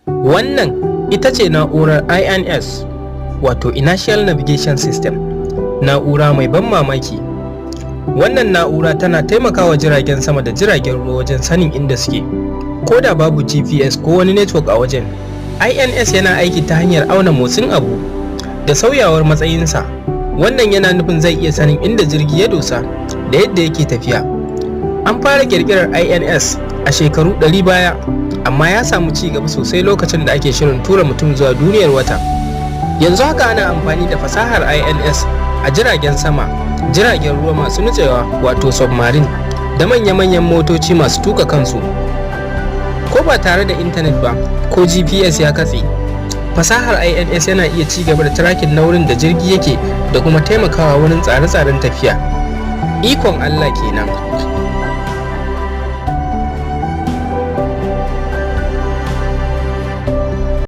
Wannan ita ce na'urar INS, wato Inertial Navigation System, na'ura mai ban mamaki. Wannan na'ura tana taimakawa jiragen sama da jiragen ruwa wajen sanin inda suke, ko da babu GPS ko wani network a wajen. INS yana aiki ta hanyar auna motsin abu da sauyawar matsayinsa. Wannan yana nufin zai iya sanin inda jirgi ya dosa da yadda yake tafiya. An fara ƙirƙirar INS a shekaru 100 baya, amma ya samu ci gaba sosai lokacin da ake shirin tura mutum zuwa duniyar wata. Yanzu haka ana amfani da fasahar INS a jiragen sama, jiragen ruwa masu nutsewa wato submarine, da manya-manyan motoci masu tuka kansu. Ko ba tare da intanet ba ko GPS ya katse, fasahar INS yana iya ci gaba da tracking na wurin da jirgi yake da kuma taimakawa wurin tsare-tsaren tafiya. Ikon Allah kenan.